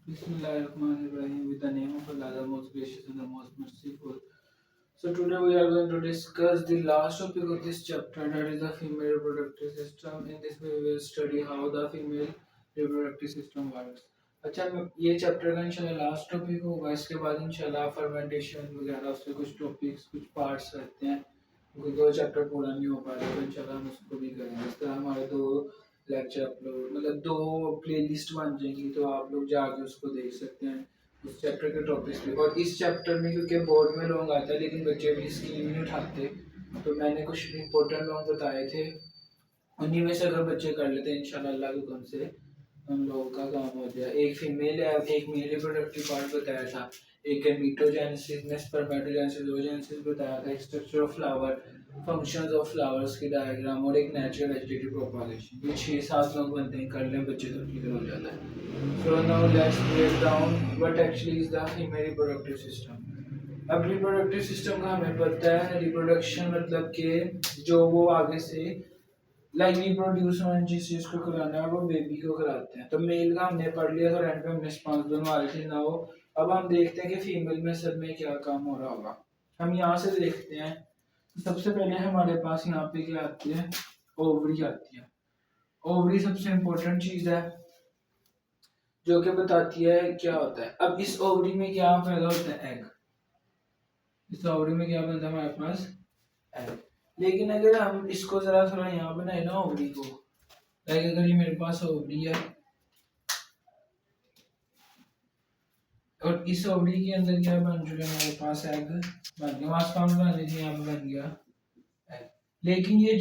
Bismillahirrahmanirrahim. With the name of Allah, the most gracious and the most merciful. So today we are going to discuss the last topic of this chapter, that is the female reproductive system. In this way, we will study how the female reproductive system works. अच्छा, ये chapter का इंशाल्लाह last topic होगा. इसके बाद इंशाल्लाह fermentation वगैरह उसके कुछ टॉपिक्स कुछ पार्ट्स रहते हैं, क्योंकि दो चैप्टर पूरा नहीं हो पा रहा, तो इंशाल्लाह हम उसको भी करेंगे. इस तरह हमारे दो लेक्चर अपलोड मतलब दो प्लेलिस्ट बन जाएंगी, तो आप लोग जाके उसको देख सकते हैं उस चैप्टर के टॉपिक्स पे. और इस चैप्टर में क्योंकि बोर्ड में लॉन्ग आता है लेकिन बच्चे भी स्कीम नहीं उठाते, तो मैंने कुछ इंपॉर्टेंट लॉन्ग बताए थे, उन्हीं में से अगर बच्चे कर लेते हैं इंशाल्लाह अल्लाह के हुक्म से हम लोगों का काम हो जाए. एक फीमेल है, एक मेल रिप्रोडक्टिव पार्ट बताया था, एक मीटोजेनेसिस में स्पर्मेटोजेनेसिस ओजेनेसिस बताया था, structure of flower, functions of flowers की डायग्राम, और एक नेचुरल वेजिटेटिव प्रोपागेशन. ये 6-7 लोग बनते हैं, कर लें बच्चे तो क्लियर हो जाता है. So now let's break down what actually is the female reproductive system. अब रिप्रोडक्टिव सिस्टम का हमें पता है, रिप्रोडक्शन मतलब कि जो वो आगे से लाइक रिप्रोड्यूस जिस चीज को कराना है वो बेबी को कराते हैं. तो मेल का हमने पढ़ लिया, तो एंड पे हमने स्पर्म्स बनवा रहे थे ना वो. अब हम देखते हैं कि फीमेल में सब में क्या काम हो रहा होगा. हम यहाँ से देखते हैं. तो सबसे पहले हमारे पास यहाँ पे क्या आती है, ओवरी आती है. ओवरी सबसे इम्पोर्टेंट चीज है जो कि बताती है क्या होता है. अब इस ओवरी में क्या पैदा होता है, एग. इस ओवरी में क्या बनता है हमारे पास, एग. लेकिन अगर हम इसको जरा थोड़ा यहाँ बनाए ना ओवरी को, लाइक अगर ये मेरे पास ओवरी है और इस ओवरी के अंदर क्या बन चुका है, मेरे पास एग बन गया. वहां स्पर्म बन रही थी, यहाँ पे बन गया एग. लेकिन ये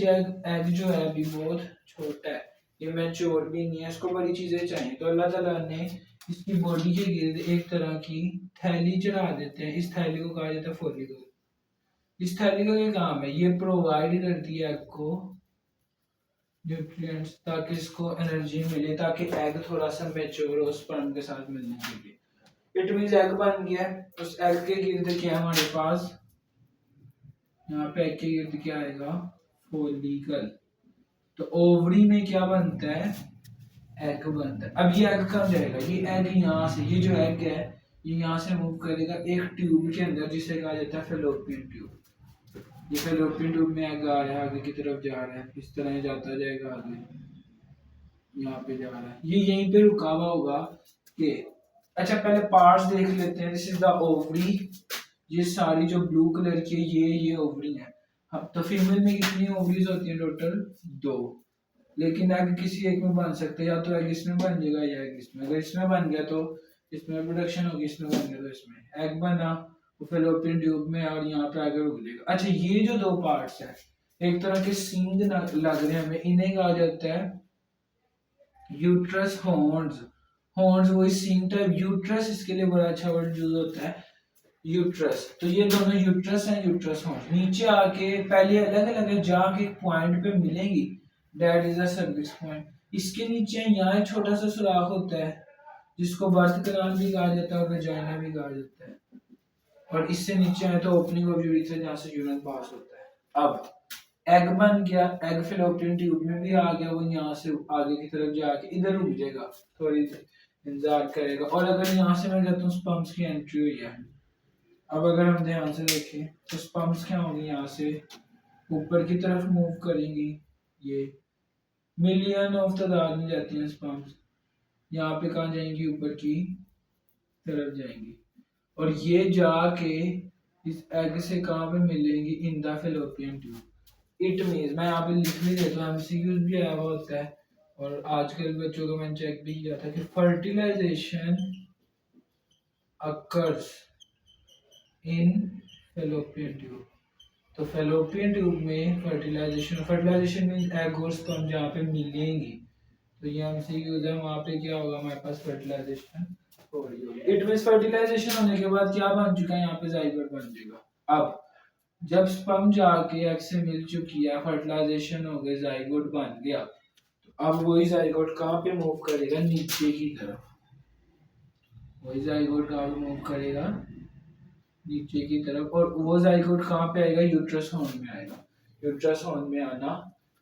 एग जो है अभी बहुत छोटा है, ये मैच्योर भी नहीं है, इसको बड़ी चीजें चाहिए. तो अल्लाह ताला ने इसकी बॉडी के गिर्द एक तरह की थैली चढ़ा देते हैं. इस थैली को कहा जाता है फोलिकल. इस थैली का क्या काम है, ये प्रोवाइड करती है एग को न्यूट्रिएंट्स, ताकि इसको एनर्जी मिले, ताकि एग थोड़ा सा मैच्योर हो स्पर्म के साथ मिलने के लिए. इट मींस एग बन गया. उस एग के गिर्द क्या है हमारे पास, यहाँ पे एग के गिर्द क्या आएगा, फोलिकल. तो ओवरी में क्या बनता है, एग बनता है. अब ये एग कहाँ जाएगा, ये एग यहाँ से, ये जो एग है ये यहाँ से मूव करेगा एक ट्यूब के अंदर जिसे कहा जाता है फेलोपियन ट्यूब. ये फेलोपियन ट्यूब में एग आ रहा है, आगे की तरफ जा रहा है, इस तरह जाता जाएगा आगे, यहाँ पे जा रहा है, ये यहीं पे रुका हुआ होगा कि. अच्छा पहले पार्ट्स देख लेते हैं. This is the ovary. ये सारी जो ब्लू कलर की ये ओवरी है. तो फीमेल में कितनी ओवरीज होती हैं टोटल, 2. लेकिन एग किसी एक में बन सकते हैं, या तो एग इसमें बन जाएगा या एग इसमें. अगर इसमें बन गया तो इसमें प्रोडक्शन होगी, इसमें बन गया तो इसमें. एग बना वो फेलोपियन ट्यूब में और यहाँ पे आगे रुक जाएगा. अच्छा ये जो 2 पार्ट्स है एक तरह के सींग लग रहे हैं हमें, इन्हें कहा जाता है यूट्रस हॉर्न्स. हॉर्न्स वही सींग टाइप. यूट्रस इसके लिए बड़ा अच्छा वर्ड यूज होता है, यूट्रस. तो ये दोनों यूट्रस हैं, यूट्रस हॉर्न्स. नीचे आके पहले अलग अलग है, जाके एक पॉइंट पे मिलेंगी, that is the cervix point. इसके नीचे यहाँ एक छोटा सा सुराख होता है जिसको बर्थ कनाल भी कहा जाता है और वेजाइना भी कहा जाता है. और इससे नीचे आए तो ओपनिंग ऑफ यूरिथ्रा जहाँ से यूरिन पास होता है. अब एग बन गया, एग फेलोपियन ट्यूब में भी आ गया, वो यहाँ से आगे की तरफ जाके इधर रुक जाएगा, थोड़ी इंतजार करेगा. और अगर यहाँ से मैं कहता हूँ स्पर्म्स की एंट्री हुई है. अब अगर हम ध्यान से देखें तो स्पर्म्स क्या होंगी, यहाँ से ऊपर की तरफ मूव करेंगी. ये मिलियन ऑफ तादाद में जाती हैं स्पर्म्स. यहाँ पे कहाँ जाएंगी, ऊपर की तरफ जाएंगी. और ये जाके इस एग से कहाँ पे मिलेंगी, in the fallopian tube. It means मैं यहाँ पे लिख भी देता हूँ, एमसीक्यूज भी आया हुआ होता है और आजकल बच्चों को मैंने चेक भी किया था कि fertilization occurs in fallopian tube. तो फेलोपियन ट्यूब में फर्टिलाइजेशन मीन्स एग और स्पर्म जहाँ पे मिलेंगी. तो ये एमसीक्यूज है, वहाँ पे क्या होगा हमारे पास फर्टिलाइजेशन हो रही होगी. इट मीन्स फर्टिलाइजेशन होने के बाद क्या बन चुका है, यहाँ पे जाइगोट बन जाएगा. अब जब स्पर्म जाके एग से मिल चुकी है, फर्टिलाइजेशन हो गई, जाइगोट बन गया, तो अब वही जाइगोट कहाँ पे मूव करेगा, नीचे की तरफ. वही जाइगोट कहाँ पे मूव करेगा, नीचे की तरफ. और वो जाइगोट कहाँ पे आएगा, यूट्रस हॉर्न में आएगा. यूट्रस हॉर्न में आना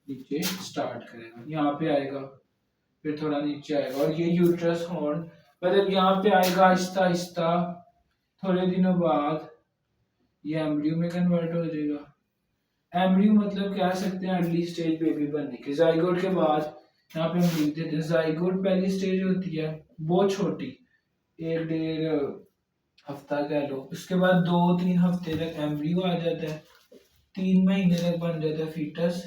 नीचे स्टार्ट करेगा, यहाँ पे आएगा, फिर थोड़ा नीचे आएगा. और ये यूट्रस हॉर्न मतलब यहाँ पे आएगा आहिस्ता आहिस्ता, थोड़े दिनों बाद ये एम्ब्रियो में कन्वर्ट हो जाएगा। एम्ब्रियो मतलब कह सकते हैं अर्ली स्टेज बेबी बनने के। जाइगोट के बाद यहाँ पे हम लिख देते हैं जाइगोट पहली स्टेज होती है बहुत छोटी, 1-1.5 हफ्ता कह लो। उसके बाद 2-3 हफ्ते तक एम्ब्रियो आ जाता है, 3 महीने तक बन जाता है फीटस,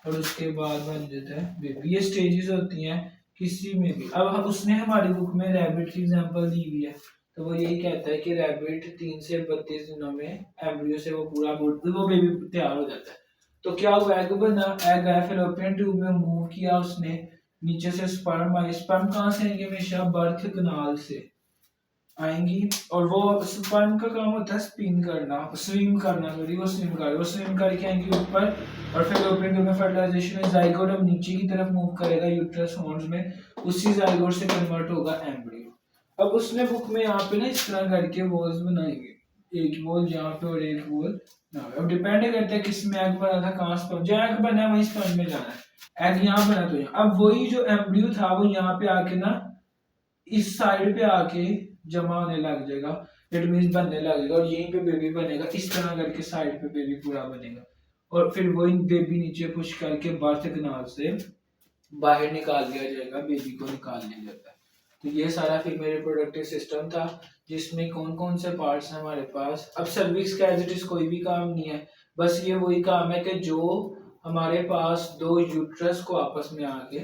और उसके बाद बन जाता है बेबी। ये स्टेजेस होती हैं किसी में भी। अब उसने हमारी बुक में रैबिट की एग्जांपल दी हुई है, तो वो यही कहता है कि रैबिट 3 से 32 दिनों में एम्ब्रियो से वो पूरा वो बेबी तैयार हो जाता है। तो क्या हुआ, एग बना, एग आया फैलोपियन ट्यूब में, मूव किया उसने, नीचे से स्पर्म आए। स्पर्म कहाँ से आएंगे, हमेशा बर्थ कनाल से आएंगी, और वो स्पर्म का काम होता है स्पिन करना, स्विम करना, सॉरी वो स्विम करके आएंगी ऊपर, और फिर ओपन में फर्टिलाइजेशन में जाइगोट अब नीचे की तरफ मूव करेगा यूट्रस हॉर्न्स में, उसी जाइगोट से कन्वर्ट होगा एम्ब्रियो। अब उसने बुक में यहाँ पे ना इस तरह करके वॉल्स बनाएंगे, एक वॉल यहाँ पे और एक वॉल यहाँ पे। अब डिपेंड करता है किस में एग बना था, कहाँ स्पर्म, जहाँ एग बना है वहीं स्पर्म में जाना है। एग यहाँ बना तो यहाँ, अब वही जो एम्ब्रियो था वो यहाँ पे आके ना इस साइड पे आके जमा होने लग जाएगा, इट मीन बनने लगेगा, और यहीं पे बेबी बनेगा। इस तरह करके साइड पे बेबी पूरा बनेगा, और फिर वही बेबी नीचे पुश करके बर्थ कनाल से बाहर निकाल दिया जाएगा, बेबी को निकाल लिया जाता है। तो ये सारा फीमेल रिप्रोडक्टिव सिस्टम था, जिसमें कौन कौन से पार्ट्स हैं हमारे पास। अब सर्विक्स का एज इट इज कोई भी काम नहीं है, बस ये वही काम है कि जो हमारे पास दो यूट्रस को आपस में आके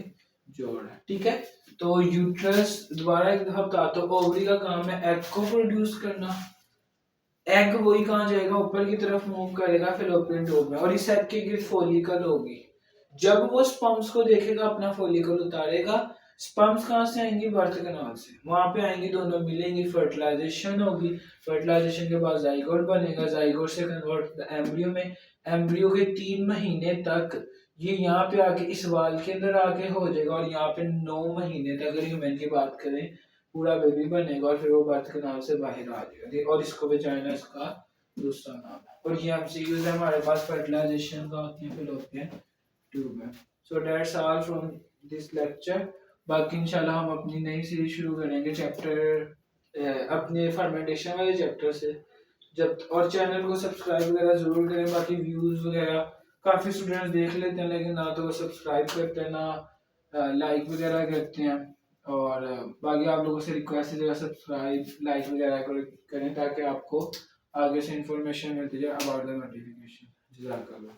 जोड़ है, ठीक है। तो यूट्रस दोबारा एक दफा बताता हूँ, ओवरी का काम है एग को प्रोड्यूस करना। एग वही कहाँ जाएगा, ऊपर की तरफ मूव करेगा फैलोपियन ट्यूब में, और इस एग की गिर फॉलिकल होगी। जब वो स्पर्म्स को देखेगा अपना फॉलिकल उतारेगा, स्पर्म्स कहाँ से आएंगी, बर्थ कनाल से, वहां पे आएंगी, दोनों मिलेंगी, फर्टिलाइजेशन होगी, फर्टिलाइजेशन के बाद जाइगोट बनेगा, जाइगोट से कन्वर्ट एम्ब्रियो में, एम्ब्रियो के 3 महीने तक ये यहाँ पे आके इस वाल के अंदर आके हो जाएगा, और यहाँ पे 9 महीने तक अगर ह्यूमन की बात करें पूरा बेबी बनेगा, और फिर वो बर्थ कनाल से बाहर आ जाएगा, और इसको बेचाना इसका दूसरा नाम है। और ये एमसीक्यूज है हमारे पास फर्टिलाइजेशन का होती है फैलोपियन ट्यूब में। So that's all from this lecture. बाकी इंशाल्लाह हम अपनी नई सीरीज शुरू करेंगे चैप्टर अपने फर्मेंटेशन वाले चैप्टर से। जब और चैनल को सब्सक्राइब वगैरह जरूर करें। बाकी व्यूज वगैरह काफी स्टूडेंट्स देख लेते हैं, लेकिन ना तो वो सब्सक्राइब करते हैं ना लाइक वगैरह करते हैं। और बाकी आप लोगों से रिक्वेस्ट है सब्सक्राइब लाइक वगैरह करें, ताकि आपको आगे से इंफॉर्मेशन मिलती जाए अबाउट द नोटिफिकेशन। जज़ाकल्लाह।